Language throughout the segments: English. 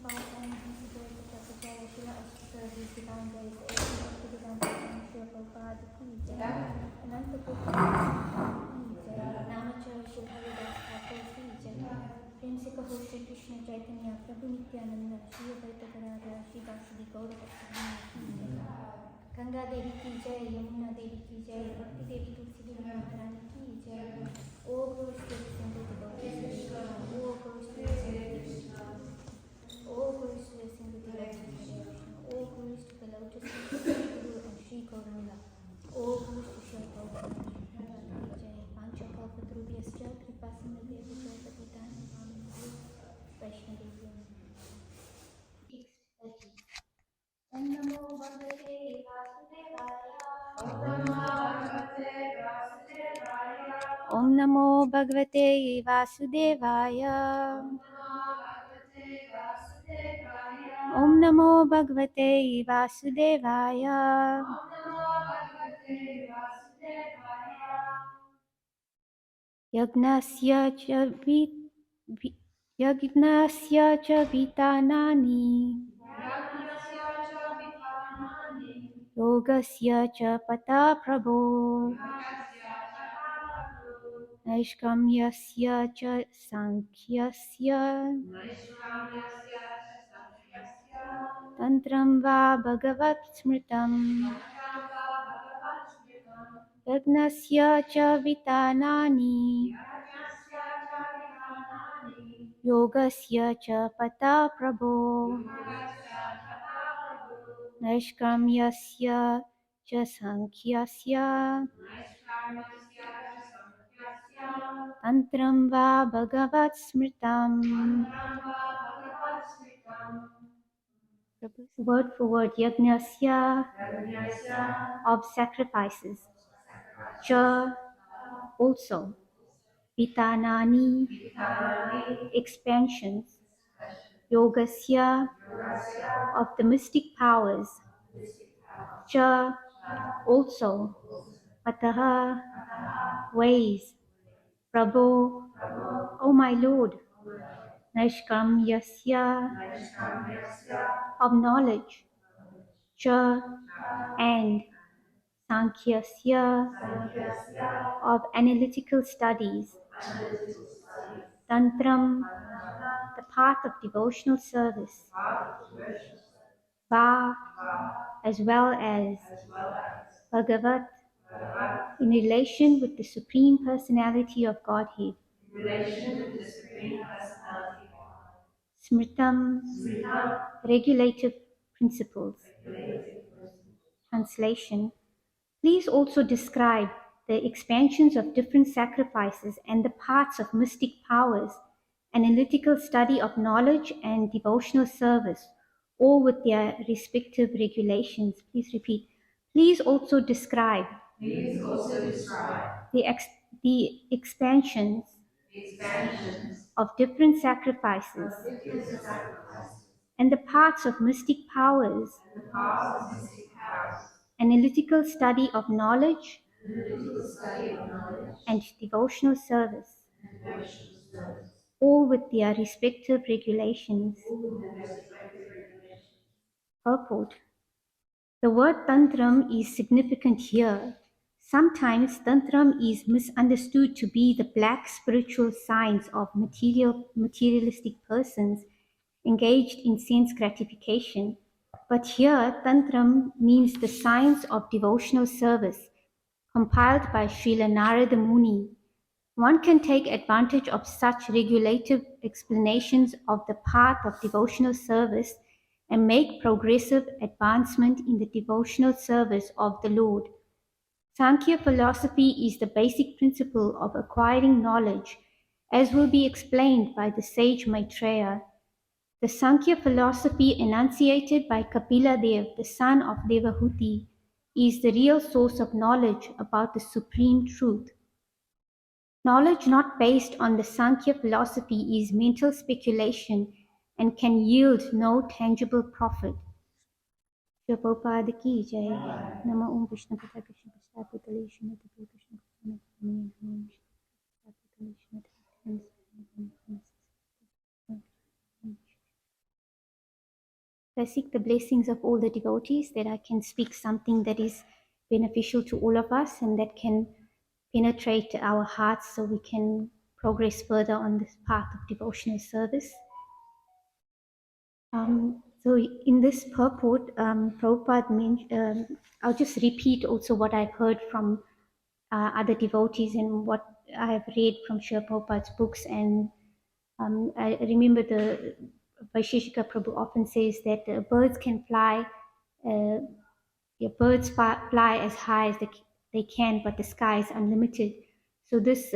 Prinsika Hosha Krishna Chaitanya Prabhu Nityananda Shri Advaita Gadadhara Shri Dasi Gaura Ganga Devi ki jai, Yamuna Devi ki jai, Bhakti Devi Tulsi Devi Maharani ki jai. O Guru Sri Sindhu Devotee Sri Krishna, O Guru Sri Sindhu Krishna, O Guru Sri Sindhu Devotee Sri Krishna, O Guru Sri the Lotus Feet of Guru and Sri Gauranga, O Guru Sri Shri Gauranga ki jai. Pancha Kalpa Drubhyascha Kripa Sindhu Devi Patitani Pavani Vaishnavi Om Namo Bhagavate Vasudevaya. Om Namo Bhagavate Vasudevaya. Om Namo Bhagavate Vasudevaya. Yagnasya cha vitanani. Yogasya cha pata prabho. Naishkamyasya cha sankhyasya. Tantram va bhagavat smritam. Yagnasya cha vitanani. Yogasya cha pata prabho. Naishkamyasya cha sankhyasya. Tantram va bhagavat smritam. Word for word, Yagnasya of sacrifices. Cha also. Vitanani expansions. Yogasya of the mystic powers. Cha also. Pataha ways. Prabhu, O my Lord. Naishkamyasya of knowledge. Cha and Sankhyasya of analytical studies. Tantram, the path of devotional service. Va, as well as Bhagavat, in relation with the Supreme Personality of Godhead. Smritam, regulative principles. Translation. Please also describe the expansions of different sacrifices and the parts of mystic powers, analytical study of knowledge and devotional service, all with their respective regulations. Please repeat. Please also describe the expansions of different sacrifices and the parts of mystic powers, analytical study of knowledge and devotional service, all with their respective regulations. Purport. The word tantram is significant here. Sometimes tantram is misunderstood to be the black spiritual science of materialistic persons engaged in sense gratification. But here, tantram means the science of devotional service, compiled by Srila Narada Muni. One can take advantage of such regulative explanations of the path of devotional service and make progressive advancement in the devotional service of the Lord. Sankhya philosophy is the basic principle of acquiring knowledge, as will be explained by the sage Maitreya. The Sankhya philosophy enunciated by Kapila Dev, the son of Devahuti, is the real source of knowledge about the supreme truth. Knowledge not based on the Sankhya philosophy is mental speculation and can yield no tangible profit. Shri Prabhupada ki jai. Nama Om Krishna Pata Krishna Prasad Putale Srimati Krishna Krishna Krishna I seek the blessings of all the devotees that I can speak something that is beneficial to all of us and that can penetrate our hearts so we can progress further on this path of devotional service. So in this purport, Prabhupada I'll just repeat also what I've heard from other devotees and what I've read from Srila Prabhupada's books. And I remember the Vaisheshika Prabhu often says that birds can fly, birds fly as high as they can, but the sky is unlimited. So this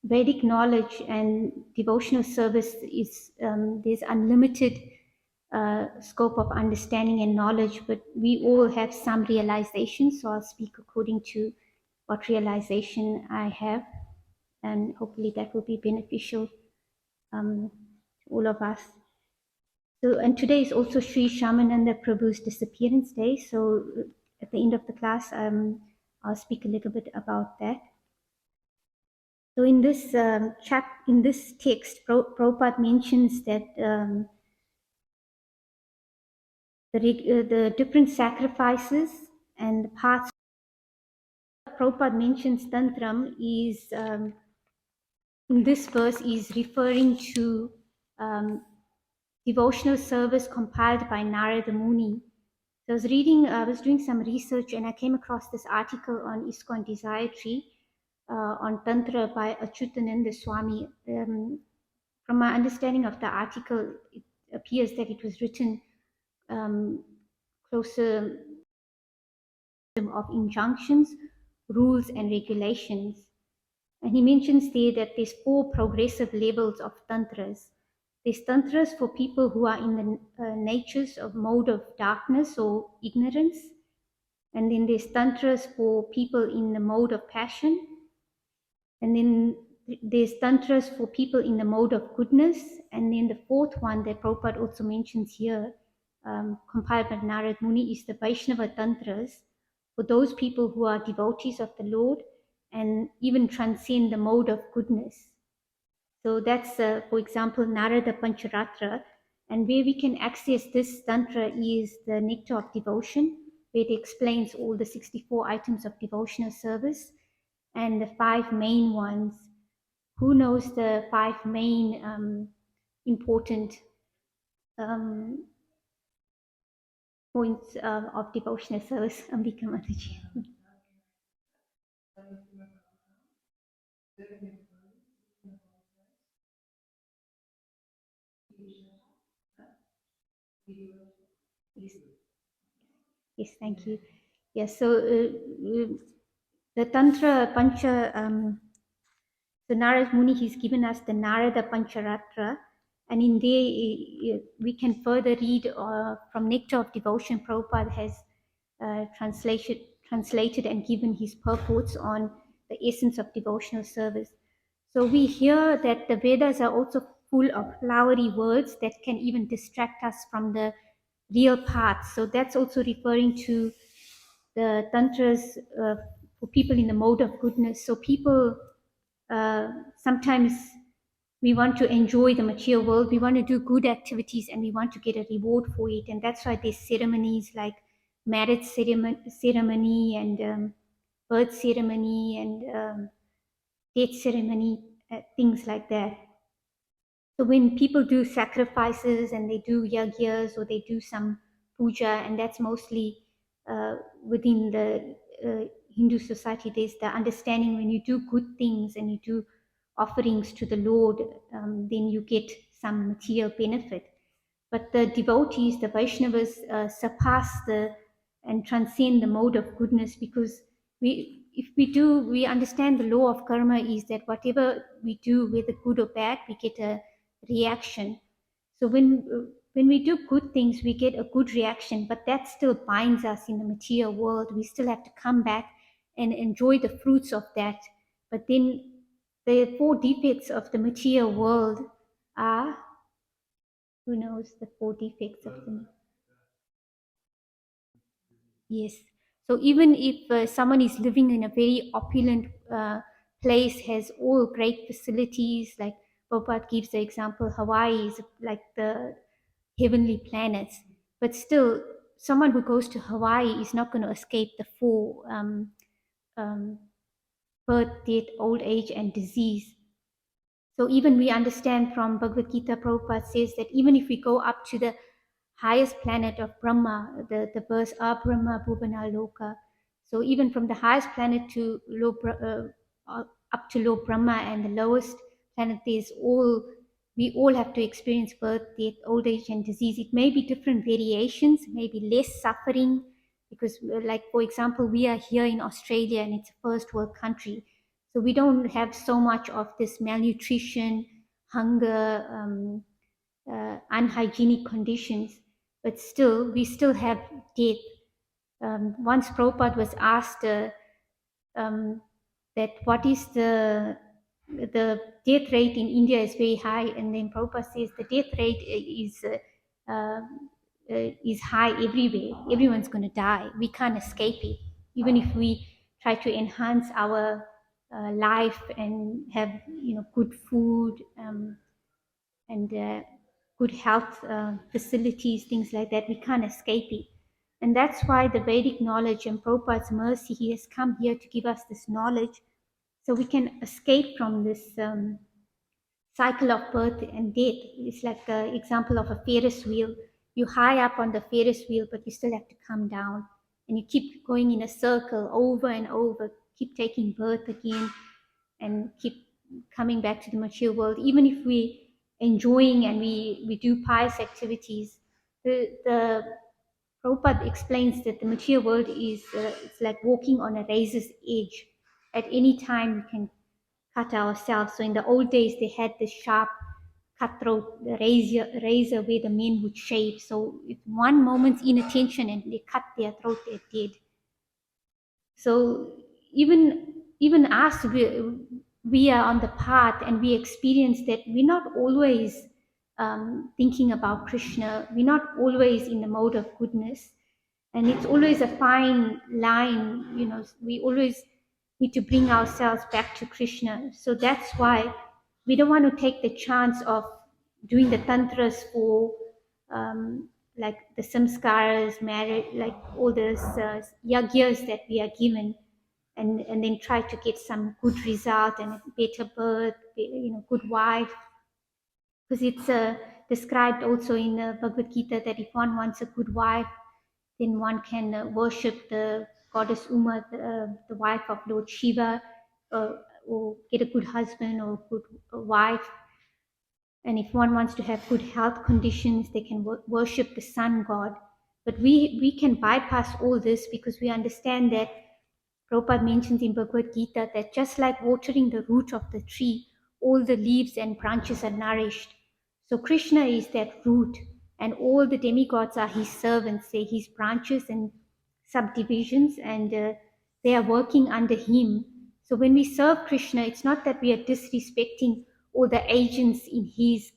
Vedic knowledge and devotional service is, there's unlimited scope of understanding and knowledge, but we all have some realization. So I'll speak according to what realization I have, and hopefully that will be beneficial to all of us. So, and today is also Sri Shamananda Prabhu's disappearance day. So at the end of the class, I'll speak a little bit about that. So in this in this text, Prabhupada mentions that the different sacrifices and the paths. Prabhupada mentions Tantram is in this verse is referring to devotional service compiled by Narada Muni. So I was doing some research and I came across this article on ISKCON Desire Tree on Tantra by Achyutananda Swami. From my understanding of the article, it appears that it was written closer of injunctions, rules, and regulations. And he mentions there that there's 4 progressive levels of tantras. There's tantras for people who are in the natures of mode of darkness or ignorance. And then there's tantras for people in the mode of passion. And then there's tantras for people in the mode of goodness. And then the 4th one that Prabhupada also mentions here, compiled by Narad Muni, is the Vaishnava tantras for those people who are devotees of the Lord and even transcend the mode of goodness. So that's, for example, Narada Pancharatra. And where we can access this tantra is the Nectar of Devotion, where it explains all the 64 items of devotional service and the 5 main ones. Who knows the 5 main important points of devotional service? Ambika Mataji. Yes. Yes, thank you. Yes, so the Tantra Pancha, so Narad Muni, he's given us the Narada Pancharatra, and in there we can further read from Nectar of Devotion. Prabhupada has translated and given his purports on the essence of devotional service. So we hear that the Vedas are also full of flowery words that can even distract us from the real path. So that's also referring to the tantras for people in the mode of goodness. So people sometimes we want to enjoy the material world, we want to do good activities, and we want to get a reward for it. And that's why there's ceremonies like marriage ceremony and birth ceremony and death ceremony, things like that. So when people do sacrifices and they do yagyas or they do some puja, and that's mostly within the Hindu society, there's the understanding when you do good things and you do offerings to the Lord, then you get some material benefit. But the devotees, the Vaishnavas, surpass and transcend the mode of goodness, because if we understand the law of karma is that whatever we do, whether good or bad, we get a reaction. So when we do good things, we get a good reaction, but that still binds us in the material world. We still have to come back and enjoy the fruits of that. But then the 4 defects of the material world are, who knows the 4 defects of the, yes. So even if someone is living in a very opulent place, has all great facilities, like Prabhupada gives the example, Hawaii is like the heavenly planets. But still, someone who goes to Hawaii is not going to escape the four um, birth, death, old age, and disease. So even we understand from Bhagavad Gita, Prabhupada says that even if we go up to the highest planet of Brahma, the verse Brahma Bhuvana Loka. So even from the highest planet to up to low Brahma and the lowest planet, we all have to experience birth, death, old age, and disease. It may be different variations, maybe less suffering, because like for example, we are here in Australia and it's a first world country. So we don't have so much of this malnutrition, hunger, unhygienic conditions, but still, we still have death. Once Prabhupada was asked um, that what is the death rate in India is very high, and then Prabhupada says the death rate is high everywhere. Everyone's going to die. We can't escape it, even if we try to enhance our life and have good food. And good health facilities, things like that. We can't escape it. And that's why the Vedic knowledge and Prabhupada's mercy, he has come here to give us this knowledge so we can escape from this cycle of birth and death. It's like the example of a Ferris wheel. You high up on the Ferris wheel, but you still have to come down. And you keep going in a circle over and over, keep taking birth again, and keep coming back to the material world. Even if we enjoying and we do pious activities, the Prabhupada explains that the material world is it's like walking on a razor's edge. At any time we can cut ourselves. So in the old days they had this sharp cutthroat razor where the men would shave. So if one moment's inattention and they cut their throat, they're dead. So even us, we are on the path and we experience that we're not always thinking about Krishna. We're not always in the mode of goodness, and it's always a fine line. We always need to bring ourselves back to Krishna. So that's why we don't want to take the chance of doing the tantras for like the samskaras, marriage, like all those yagyas that we are given, and then try to get some good result and a better birth, good wife. Because it's described also in Bhagavad Gita that if one wants a good wife, then one can worship the goddess Uma, the wife of Lord Shiva, or get a good husband or good wife. And if one wants to have good health conditions, they can worship the sun god. But we can bypass all this because we understand that Prabhupada mentions in Bhagavad Gita that just like watering the root of the tree, all the leaves and branches are nourished. So Krishna is that root, and all the demigods are his servants, they're his branches and subdivisions, and they are working under him. So when we serve Krishna, it's not that we are disrespecting all the agents in his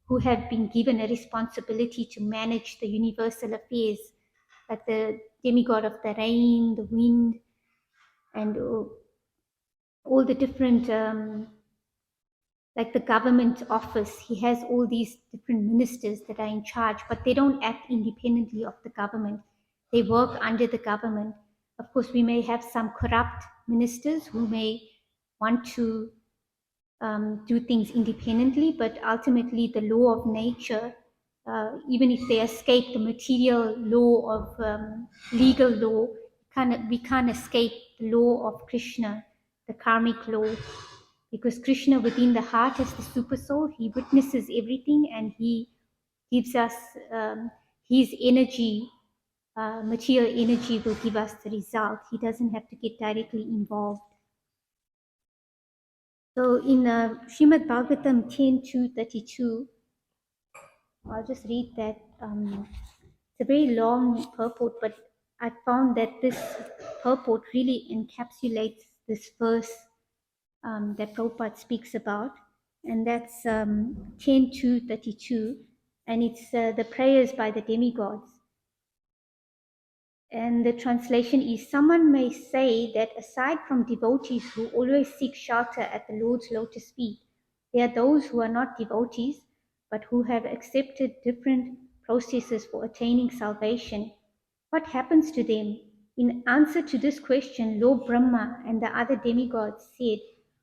who have been given a responsibility to manage the universal affairs, like the demigod of the rain, the wind, and all the different like the government office. He has all these different ministers that are in charge, but they don't act independently of the government. They work under the government. Of course, we may have some corrupt ministers who may want to do things independently, but ultimately the law of nature, even if they escape the material law of legal law, we can't escape the law of Krishna, the karmic law, because Krishna within the heart is the super soul. He witnesses everything and he gives us his energy. Material energy will give us the result. He doesn't have to get directly involved. So in Srimad Bhagavatam 10:2-32, I'll just read that. It's a very long purport, but I found that this purport really encapsulates this verse that Prabhupada speaks about, and that's 10:2-32, and it's the prayers by the demigods. And the translation is, someone may say that aside from devotees who always seek shelter at the Lord's lotus feet, there are those who are not devotees, but who have accepted different processes for attaining salvation, what happens to them? In answer to this question, Lord Brahma and the other demigods said,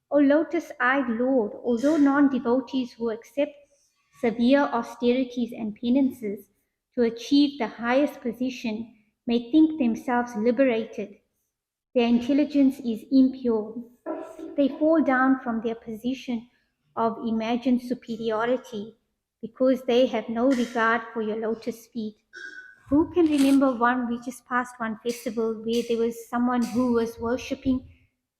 O lotus-eyed Lord, although non-devotees who accept severe austerities and penances to achieve the highest position may think themselves liberated, their intelligence is impure. They fall down from their position of imagined superiority because they have no regard for your lotus feet. Who can remember we just passed one festival where there was someone who was worshipping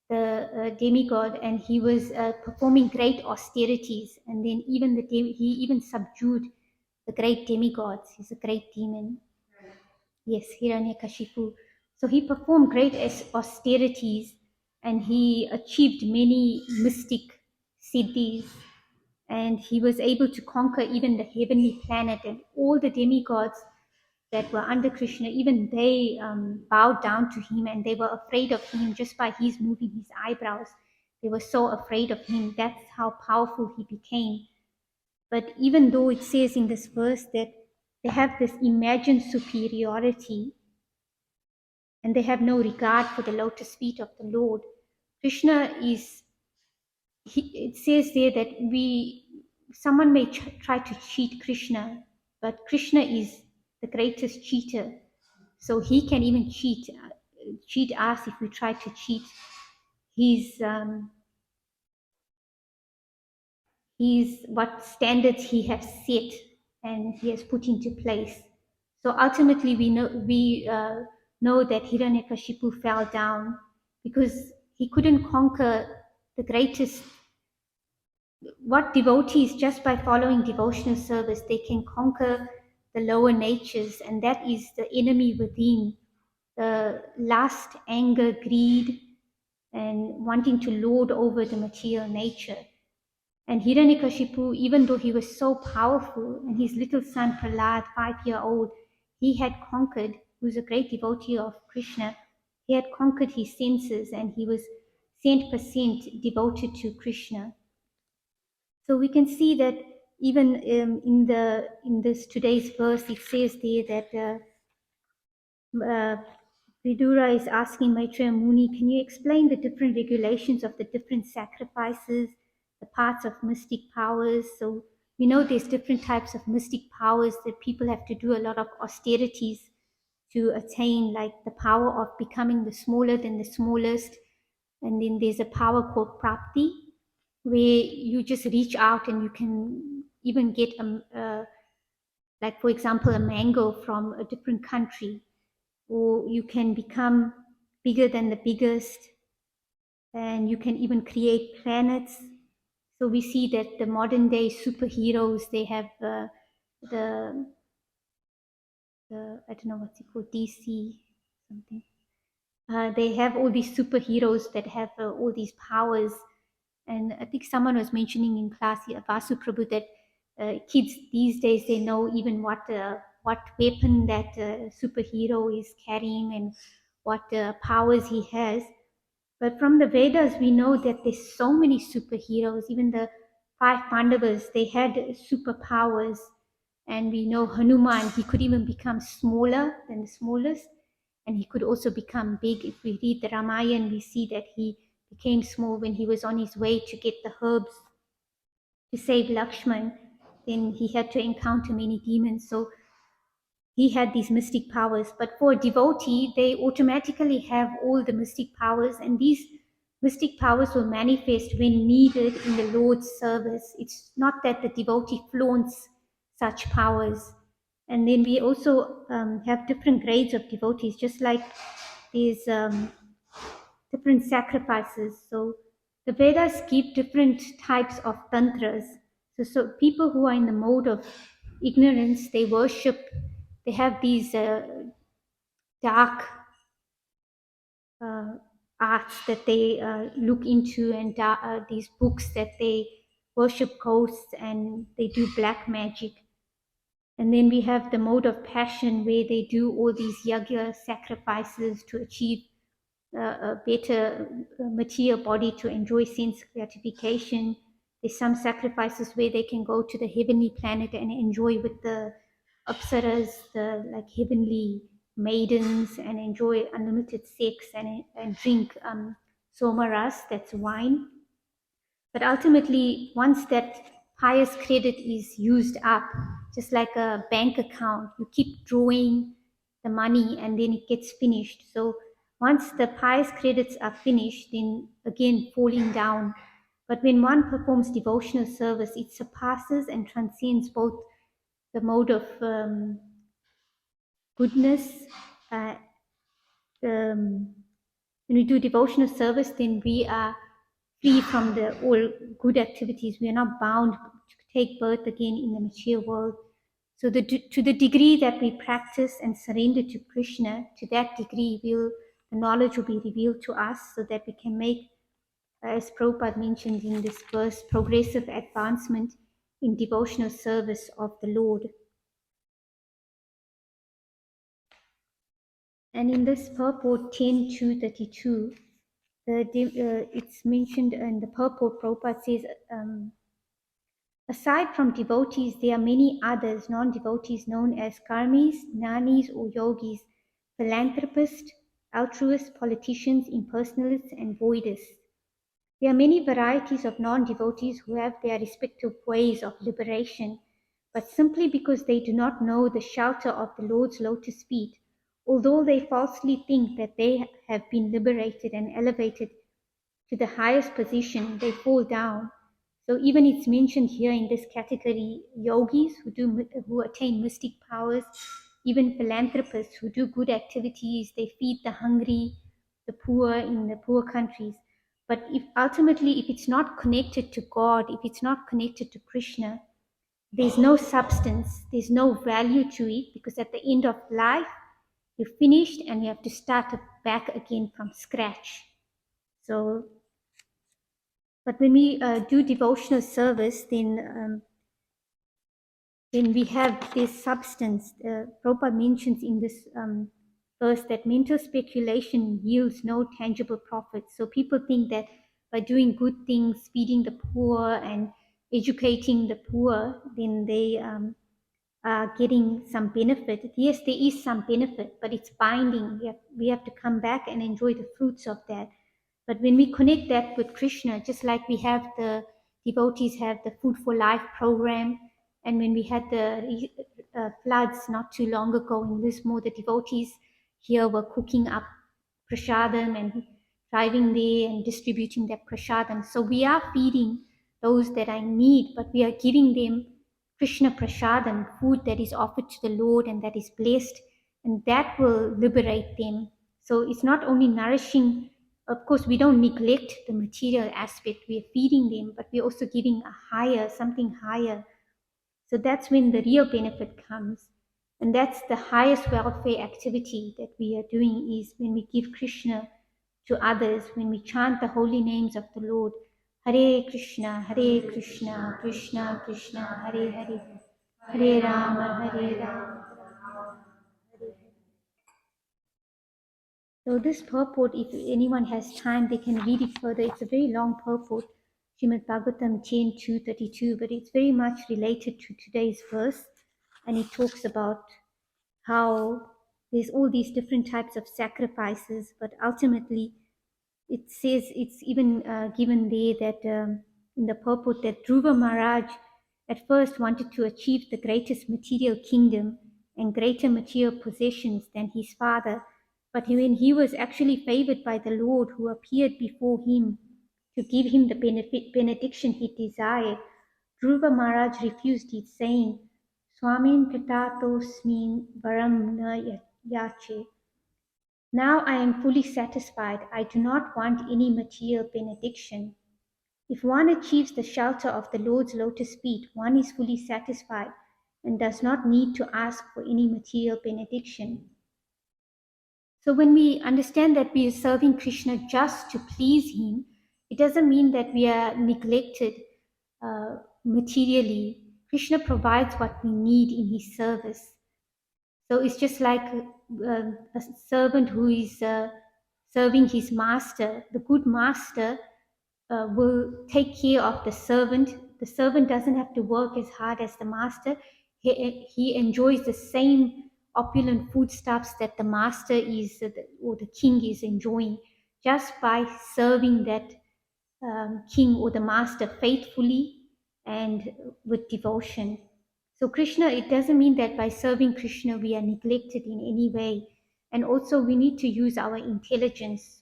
the demigod, and he was performing great austerities, and then even he even subdued the great demigods. He's a great demon. Yes, Hiranyakashipu. So he performed great austerities, and he achieved many mystic siddhis, and he was able to conquer even the heavenly planet, and all the demigods that were under Krishna, even they bowed down to him, and they were afraid of him just by his moving his eyebrows. They were so afraid of him. That's how powerful he became. But even though it says in this verse that they have this imagined superiority and they have no regard for the lotus feet of the Lord, Krishna is, it says there that someone may try to cheat Krishna, but Krishna is the greatest cheater. So he can even cheat us if we try to cheat. He's what standards he has set and he has put into place. So ultimately, we know that Hiranyakashipu fell down because he couldn't conquer the greatest. What devotees, just by following devotional service, they can conquer the lower natures, and that is the enemy within, the lust, anger, greed, and wanting to lord over the material nature. And Hiranyakashipu, even though he was so powerful, and his little son Prahlad, 5-year-old, he had conquered, who was a great devotee of Krishna, he had conquered his senses, and he was 100% devoted to Krishna. So we can see that even in this today's verse, it says there that Vidura is asking Maitreya Muni, can you explain the different regulations of the different sacrifices, the parts of mystic powers? So we know there's different types of mystic powers that people have to do a lot of austerities to attain, like the power of becoming the smaller than the smallest. And then there's a power called prapti, where you just reach out and you can even get, like for example, a mango from a different country, or you can become bigger than the biggest, and you can even create planets. So we see that the modern day superheroes, they have the I don't know what's it called, DC something. They have all these superheroes that have all these powers. And I think someone was mentioning in class here, Vasu Prabhu, that kids these days, they know even what weapon that superhero is carrying and what powers he has. But from the Vedas, we know that there's so many superheroes. Even the 5 Pandavas, they had superpowers. And we know Hanuman, he could even become smaller than the smallest. And he could also become big. If we read the Ramayana, we see that he became small when he was on his way to get the herbs to save Lakshman. Then he had to encounter many demons. So he had these mystic powers. But for a devotee, they automatically have all the mystic powers, and these mystic powers will manifest when needed in the Lord's service. It's not that the devotee flaunts such powers. And then we also have different grades of devotees, just like there's different sacrifices. So the Vedas give different types of tantras. So people who are in the mode of ignorance, they worship, they have these dark arts that they look into, and these books that they worship ghosts, and they do black magic. And then we have the mode of passion, where they do all these yagya sacrifices to achieve a better material body, to enjoy sense gratification. There's some sacrifices where they can go to the heavenly planet and enjoy with the apsaras, the like heavenly maidens, and enjoy unlimited sex and drink somaras, that's wine. But ultimately, once that pious credit is used up, just like a bank account, you keep drawing the money and then it gets finished. So once the pious credits are finished, then again falling down. But when one performs devotional service, it surpasses and transcends both the mode of goodness. Uh, um, when we do devotional service, then we are free from the all good activities. We are not bound to take birth again in the material world. So to the degree that we practice and surrender to Krishna, to that degree the knowledge will be revealed to us so that we can make, as Prabhupada mentioned in this verse, progressive advancement in devotional service of the Lord. And in this purport 10.2.32, it's mentioned in the purport, Prabhupada says, aside from devotees, there are many others, non-devotees, known as karmis, jnanis or yogis, philanthropists, altruists, politicians, impersonalists, and voidists. There are many varieties of non-devotees who have their respective ways of liberation, but simply because they do not know the shelter of the Lord's lotus feet, although they falsely think that they have been liberated and elevated to the highest position, they fall down. So even it's mentioned here in this category, yogis who attain mystic powers, even philanthropists who do good activities, they feed the hungry, the poor in the poor countries. But if ultimately, if it's not connected to God, if it's not connected to Krishna, there's no substance, there's no value to it, because at the end of life, you're finished and you have to start back again from scratch. So but when we do devotional service, then we have this substance. Prabhupada mentions in this verse that mental speculation yields no tangible profit. So people think that by doing good things, feeding the poor and educating the poor, then they are getting some benefit. Yes, there is some benefit, but it's binding. We have to come back and enjoy the fruits of that. But when we connect that with Krishna, just like we have the devotees have the Food for Life program, and when we had the floods not too long ago in Lismore, the devotees here were cooking up prasadam and driving there and distributing that prasadam. So we are feeding those that are in need, but we are giving them Krishna prasadam, food that is offered to the Lord and that is blessed, and that will liberate them. So it's not only nourishing. Of course, we don't neglect the material aspect. We are feeding them, but we're also giving something higher. So that's when the real benefit comes. And that's the highest welfare activity that we are doing, is when we give Krishna to others, when we chant the holy names of the Lord. Hare Krishna, Krishna Krishna, Hare Hare, Hare Rama, Hare Rama, Rama Hare Hare. So this purport, if anyone has time, they can read it further. It's a very long purport, Srimad Bhagavatam 10.2.32, but it's very much related to today's verse. And it talks about how there's all these different types of sacrifices, but ultimately it says, it's even given there that in the purport that Dhruva Maharaj at first wanted to achieve the greatest material kingdom and greater material possessions than his father. But when he was actually favored by the Lord who appeared before him to give him the benediction he desired, Dhruva Maharaj refused it, saying, Swamin Katatosmin Varam na yache. Now I am fully satisfied. I do not want any material benediction. If one achieves the shelter of the Lord's lotus feet, one is fully satisfied and does not need to ask for any material benediction. So when we understand that we are serving Krishna just to please him, it doesn't mean that we are neglected materially. Krishna provides what we need in his service. So it's just like a servant who is serving his master. The good master will take care of the servant. The servant doesn't have to work as hard as the master. he enjoys the same opulent foodstuffs that the master is or the king is enjoying, just by serving that king or the master faithfully and with devotion. So Krishna, it doesn't mean that by serving Krishna we are neglected in any way. And also we need to use our intelligence.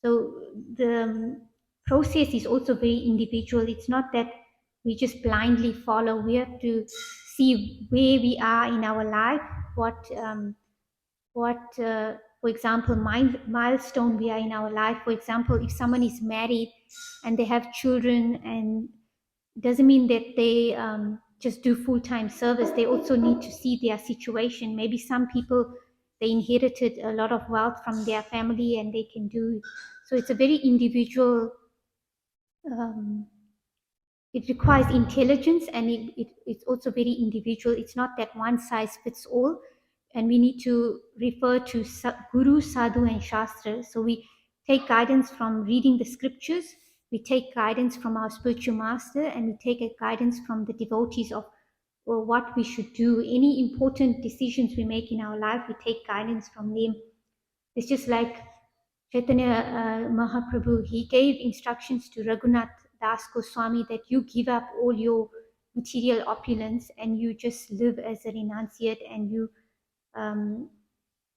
So the process is also very individual. It's not that we just blindly follow. We have to see where we are in our life, for example, milestone we are in our life. For example, if someone is married and they have children, and doesn't mean that they just do full-time service. They also need to see their situation. Maybe some people, they inherited a lot of wealth from their family and they can do. So it's a very individual, um, it requires intelligence, and it's also very individual. It's not that one size fits all. And we need to refer to Guru, Sadhu, and Shastra. So we take guidance from reading the scriptures, we take guidance from our spiritual master, and we take a guidance from the devotees of what we should do. Any important decisions we make in our life, we take guidance from them. It's just like Chaitanya Mahaprabhu, he gave instructions to Raghunath Das Goswami that you give up all your material opulence and you just live as a renunciate, and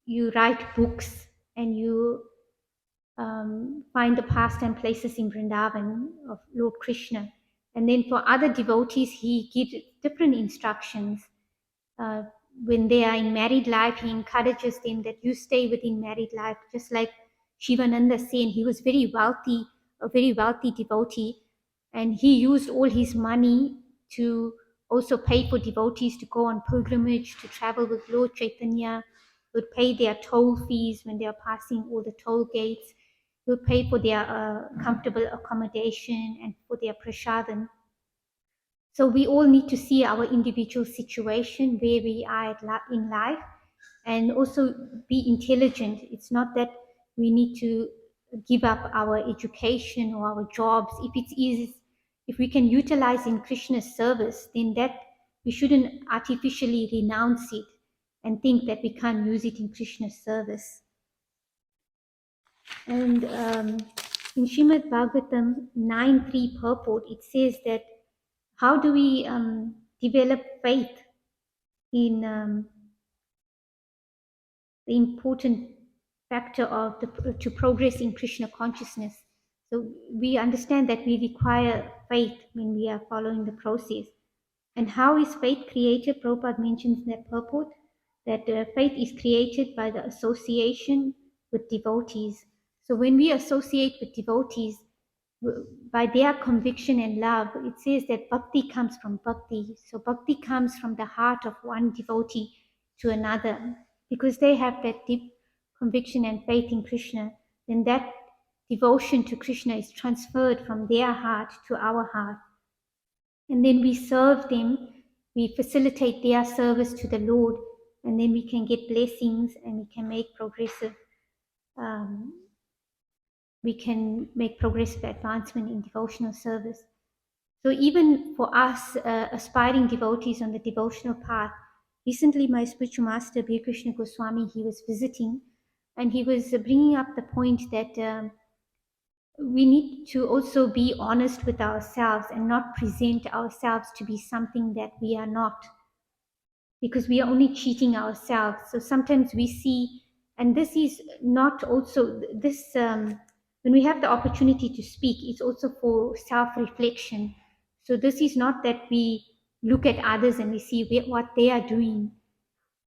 you write books, and you find the pastime places in Vrindavan of Lord Krishna. And then for other devotees, he gives different instructions. Uh, when they are in married life, he encourages them that you stay within married life, just like Shivananda Sen. He was very wealthy, a very wealthy devotee, and he used all his money to also pay for devotees to go on pilgrimage, to travel with Lord Chaitanya. He would pay their toll fees when they are passing all the toll gates. He would pay for their comfortable accommodation and for their prasadam. So we all need to see our individual situation, where we are in life, and also be intelligent. It's not that we need to give up our education or our jobs. If we can utilize in Krishna's service, then that we shouldn't artificially renounce it and think that we can't use it in Krishna's service. And in Srimad Bhagavatam 9.3 purport, it says that how do we develop faith in the important factor of to progress in Krishna consciousness? So we understand that we require faith when we are following the process. And how is faith created? Prabhupada mentions in that purport that faith is created by the association with devotees. So when we associate with devotees, by their conviction and love, it says that bhakti comes from bhakti. So bhakti comes from the heart of one devotee to another. Because they have that deep conviction and faith in Krishna, then that devotion to Krishna is transferred from their heart to our heart. And then we serve them, we facilitate their service to the Lord, and then we can get blessings, and we can make progressive advancement in devotional service. So even for us aspiring devotees on the devotional path, recently my spiritual master, Bir Krishna Goswami, he was visiting, and he was bringing up the point that we need to also be honest with ourselves and not present ourselves to be something that we are not, because we are only cheating ourselves. So sometimes we see, and this is not also this when we have the opportunity to speak, it's also for self-reflection. So this is not that we look at others and we see what they are doing,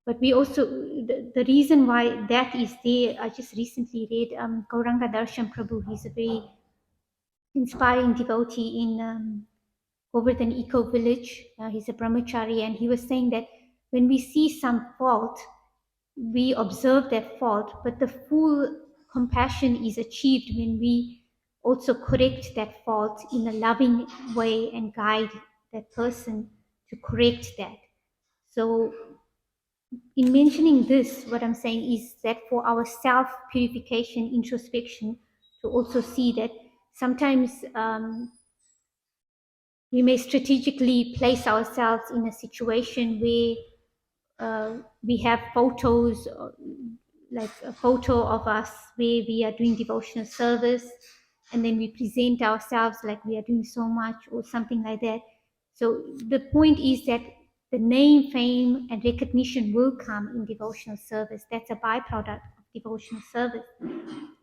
but we also, the reason why that is there, I just recently read Gauranga Darshan Prabhu. He's a very inspiring devotee in Govardhan Eco Village. He's a brahmachari, and he was saying that when we see some fault, we observe that fault, but the full compassion is achieved when we also correct that fault in a loving way and guide that person to correct that. So in mentioning this, what I'm saying is that for our self-purification, introspection, to also see that sometimes we may strategically place ourselves in a situation where we have photos, like a photo of us where we are doing devotional service, and then we present ourselves like we are doing so much or something like that. So the point is that the name, fame, and recognition will come in devotional service. That's a byproduct of devotional service.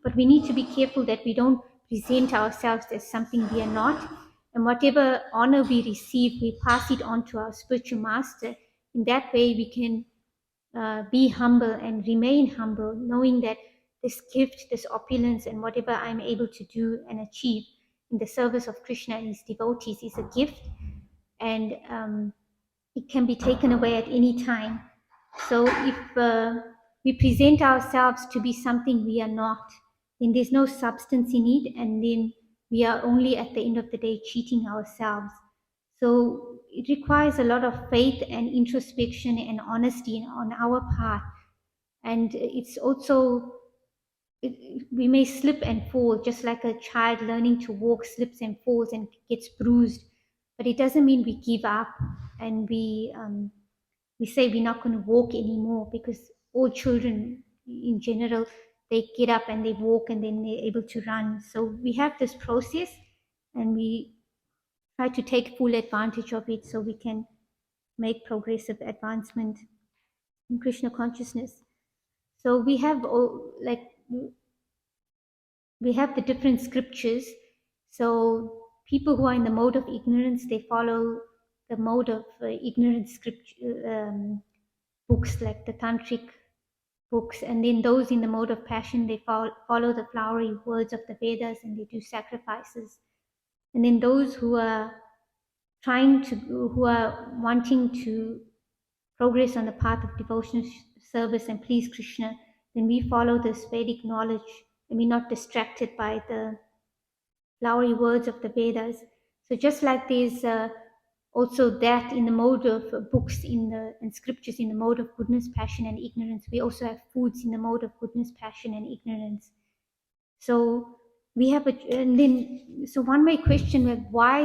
But we need to be careful that we don't present ourselves as something we are not. And whatever honor we receive, we pass it on to our spiritual master. In that way, we can be humble and remain humble, knowing that this gift, this opulence, and whatever I'm able to do and achieve in the service of Krishna and his devotees is a gift, and it can be taken away at any time. So if we present ourselves to be something we are not, then there's no substance in it, and then we are only at the end of the day cheating ourselves. So it requires a lot of faith and introspection and honesty on our part. And it's also, we may slip and fall, just like a child learning to walk slips and falls and gets bruised. But it doesn't mean we give up and we say we're not going to walk anymore, because all children in general, they get up and they walk and then they're able to run. So we have this process, and we try to take full advantage of it so we can make progressive advancement in Krishna consciousness. So we have we have the different scriptures. So people who are in the mode of ignorance, they follow the mode of ignorance scripture books, like the tantric books. And then those in the mode of passion, they follow the flowery words of the Vedas, and they do sacrifices. And then those who are who are wanting to progress on the path of devotional service and please Krishna, then we follow this Vedic knowledge, and we're not distracted by the flowery words of the Vedas. So just like there's also that in the mode of books and scriptures in the mode of goodness, passion, and ignorance, we also have foods in the mode of goodness, passion, and ignorance. So we have so one may question, like, why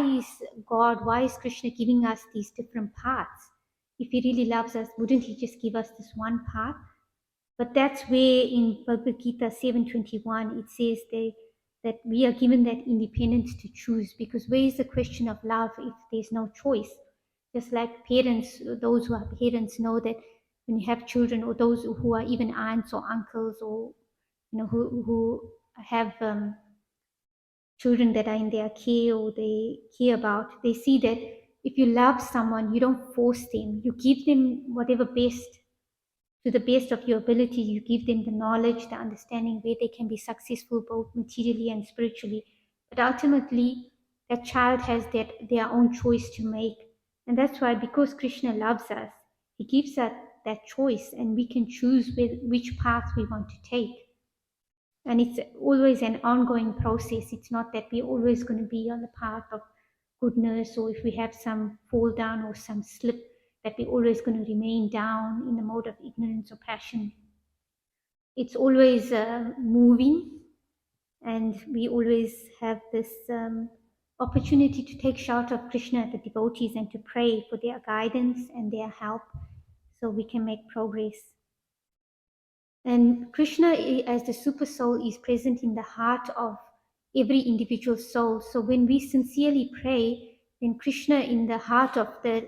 is Krishna giving us these different paths? If he really loves us, wouldn't he just give us this one path? But that's where in Bhagavad Gita 7:21 it says that we are given that independence to choose, because where is the question of love if there's no choice? Just like parents, those who are parents know that when you have children, or those who are even aunts or uncles, or who have children that are in their care or they care about, they see that if you love someone, you don't force them. You give them whatever best, to the best of your ability. You give them the knowledge, the understanding where they can be successful both materially and spiritually. But ultimately, that child has their own choice to make. And that's why, because Krishna loves us, he gives us that choice, and we can choose which path we want to take. And it's always an ongoing process. It's not that we're always going to be on the path of goodness, or if we have some fall down or some slip, that we're always going to remain down in the mode of ignorance or passion. It's always moving, and we always have this opportunity to take shelter of Krishna, the devotees, and to pray for their guidance and their help so we can make progress. And Krishna, as the super soul, is present in the heart of every individual soul. So when we sincerely pray, then Krishna in the heart of the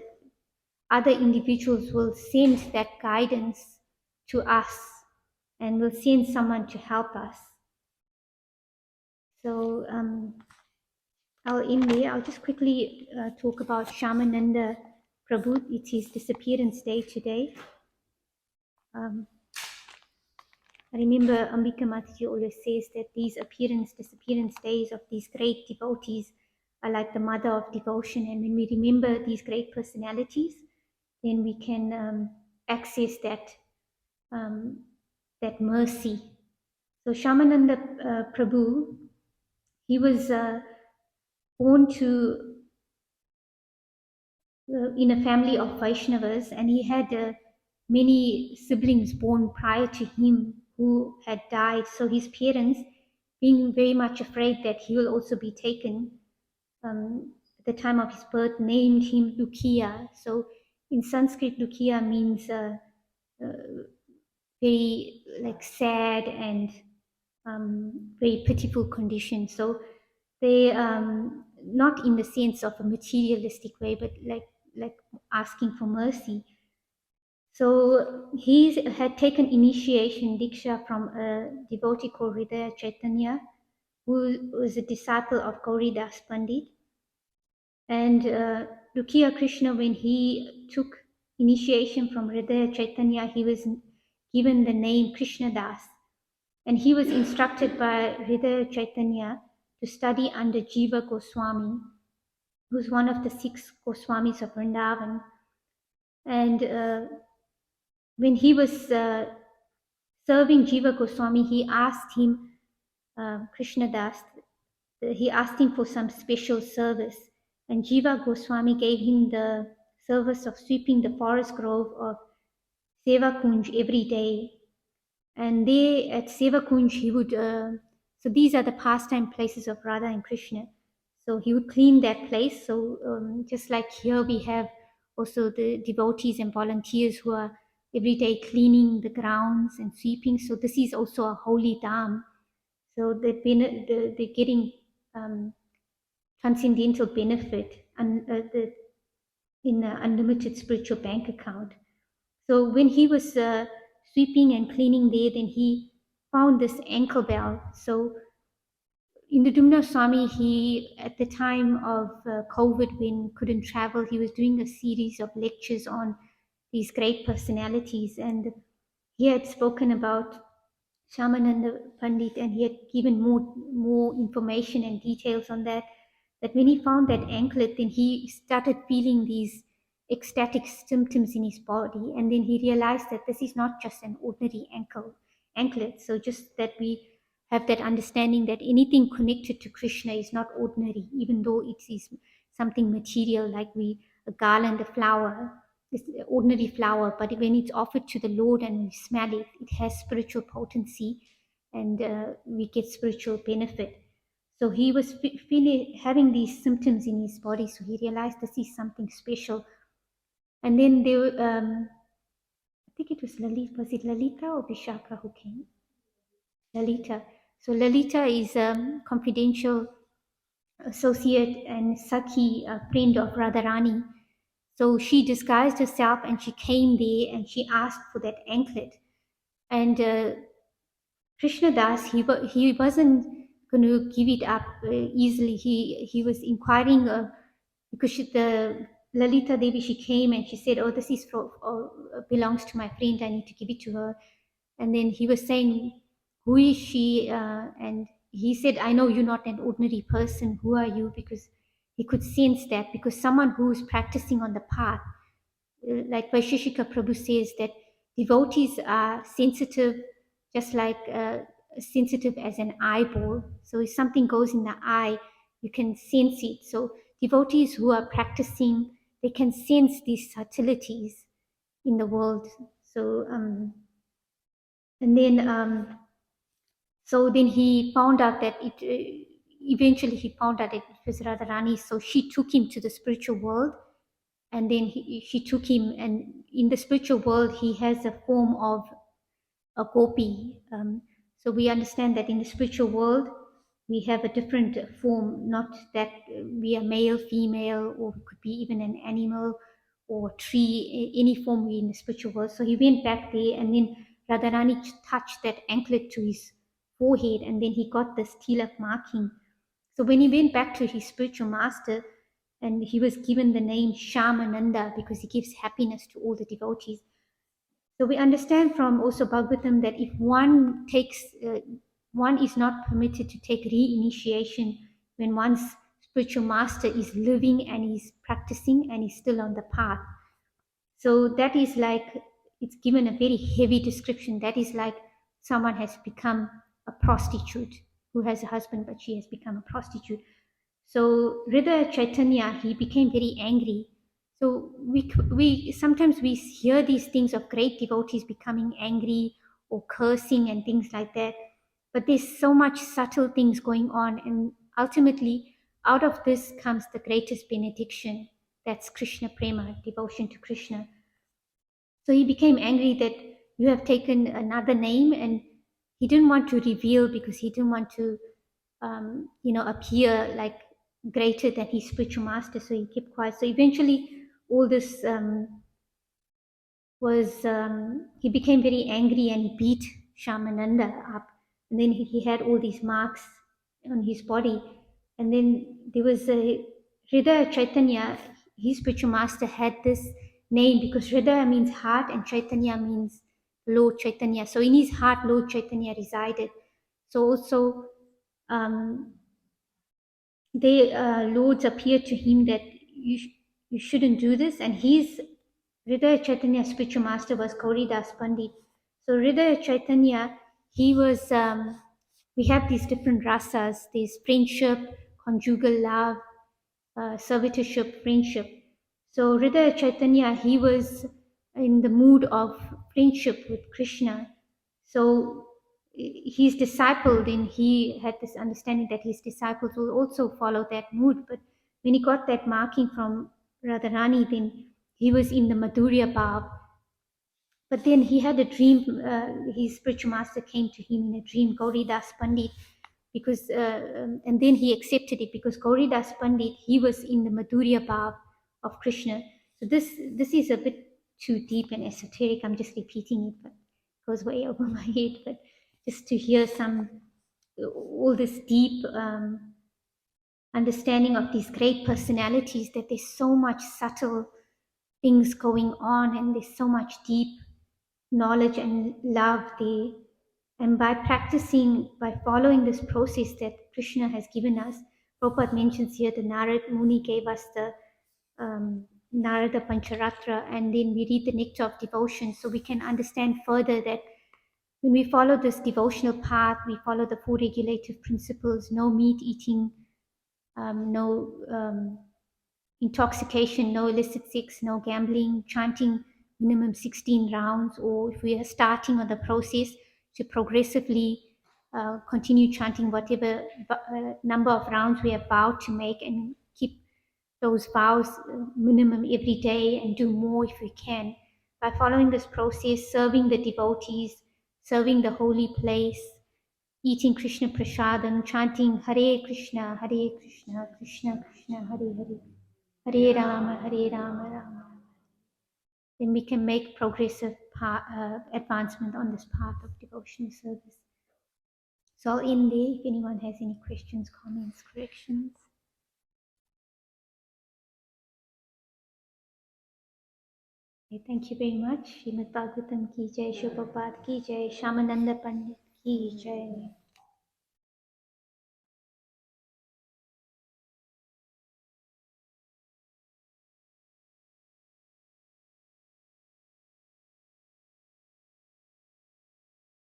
other individuals will send that guidance to us, and will send someone to help us. So I'll end there. I'll just quickly talk about Shamananda Prabhu. It's his disappearance day today. I remember Ambika Mataji always says that these disappearance days of these great devotees are like the mother of devotion. And when we remember these great personalities, then we can access that mercy. So Shamananda Prabhu, he was born in a family of Vaishnavas, and he had many siblings born prior to him who had died. So his parents, being very much afraid that he will also be taken, at the time of his birth, named him Dukhya. So in Sanskrit, Dukhya means very like sad and very pitiful condition. So they not in the sense of a materialistic way, but like asking for mercy. So he had taken initiation Diksha from a devotee called Hridaya Chaitanya, who was a disciple of Gauridas Pandit. And Rukiya Krishna, when he took initiation from Hridaya Chaitanya, he was given the name Krishna Das. And he was instructed by Hridaya Chaitanya to study under Jiva Goswami, who's one of the 6 Goswamis of Vrindavan. And when he was serving Jiva Goswami, he asked him, Krishna Das, he asked him for some special service. And Jiva Goswami gave him the service of sweeping the forest grove of Seva Kunj every day. And there at Seva Kunj, he would, so these are the pastime places of Radha and Krishna. So he would clean that place. So just like here, we have also the devotees and volunteers who are every day cleaning the grounds and sweeping. So this is also a holy dham. So they're getting transcendental benefit and in an unlimited spiritual bank account. So when he was sweeping and cleaning there, then he found this ankle bell. So in the Dumna Swami, he, at the time of COVID, when couldn't travel, he was doing a series of lectures on these great personalities. And he had spoken about Shamananda Pandit, and he had given more information and details on that. That when he found that anklet, then he started feeling these ecstatic symptoms in his body, and then he realized that this is not just an ordinary anklet. So just that we have that understanding that anything connected to Krishna is not ordinary, even though it is something material, like a garland, a flower, this ordinary flower, but when it's offered to the Lord and we smell it, it has spiritual potency, and we get spiritual benefit. So he was feeling having these symptoms in his body, so he realized this is something special. And then there, I think it was Lalita. Was it Lalita or Vishaka who came? Lalita. So Lalita is a confidential associate and Sakhi, a friend of Radharani. So she disguised herself and she came there and she asked for that anklet. And Krishna Das, he wasn't going to give it up easily. He was inquiring because the Lalita Devi, she came and she said, "Oh, this is belongs to my friend. I need to give it to her." And then he was saying, "Who is she?" And he said, "I know you're not an ordinary person. Who are you?" Because he could sense that, because someone who is practicing on the path, like Vaisheshika Prabhu says, that devotees are sensitive, just like sensitive as an eyeball. So if something goes in the eye, you can sense it. So devotees who are practicing, they can sense these subtleties in the world. So and then so then he found out that it eventually he found out that it was Radharani. So she took him to the spiritual world, and then she took him, and in the spiritual world he has a form of a gopi. So we understand that in the spiritual world we have a different form, not that we are male, female, or could be even an animal or tree, any form we in the spiritual world. So he went back there, and then Radharani touched that anklet to his forehead, and then he got this tilak marking. So when he went back to his spiritual master, and he was given the name Shamananda because he gives happiness to all the devotees. So we understand from also Bhagavatam that if one takes, one is not permitted to take re-initiation when one's spiritual master is living and is practicing and is still on the path. So that is like, it's given a very heavy description. That is like someone has become a prostitute who has a husband, but she has become a prostitute. So Hridaya Chaitanya, he became very angry. So we sometimes we hear these things of great devotees becoming angry or cursing and things like that. But there's so much subtle things going on, and ultimately out of this comes the greatest benediction. That's Krishna Prema, devotion to Krishna. So he became angry that you have taken another name, and he didn't want to reveal because he didn't want to, appear like greater than his spiritual master. So he kept quiet. So eventually, all this he became very angry and he beat Shamananda up. And then he had all these marks on his body. And then there was a Hridaya Chaitanya, his spiritual master had this name because Hridaya means heart and Chaitanya means Lord Chaitanya. So in his heart, Lord Chaitanya resided. So also, they lords appeared to him that you shouldn't do this, and his Hridaya Chaitanya spiritual master was Gauridas Pandit. So Hridaya Chaitanya, he was we have these different rasas. There's friendship, conjugal love, servitorship, friendship. So Hridaya Chaitanya, he was in the mood of friendship with Krishna. So his disciple, then he had this understanding that his disciples will also follow that mood. But when he got that marking from Radharani, then he was in the Madhurya Bhav. But then he had a dream, his spiritual master came to him in a dream, Gauridas Pandit, because, and then he accepted it because Gauridas Pandit, he was in the Madhurya Bhav of Krishna. So this is a bit too deep and esoteric. I'm just repeating it, but it goes way over my head. But just to hear all this deep understanding of these great personalities, that there's so much subtle things going on and there's so much deep knowledge and love there. And by practicing, by following this process that Krishna has given us, Prabhupada mentions here the Narad Muni gave us the Narada Pancharatra, and then we read the Nectar of Devotion, so we can understand further that when we follow this devotional path, we follow the four regulative principles: no meat eating, no intoxication, no illicit sex, no gambling, chanting minimum 16 rounds, or if we are starting on the process, to progressively continue chanting whatever number of rounds we have vowed to make, and keep those vows minimum every day and do more if we can. By following this process, serving the devotees, serving the holy place, eating Krishna prasadam, chanting Hare Krishna, Krishna Krishna, Hare Hare, Hare Rama, Hare Rama, Rama. Then we can make progressive advancement on this path of devotional service. So I'll end there if anyone has any questions, comments, corrections. Okay, thank you very much. Srimad Bhagavatam ki jai, Shubha Prabhupada ki jai, Shamananda Pandit ki jai.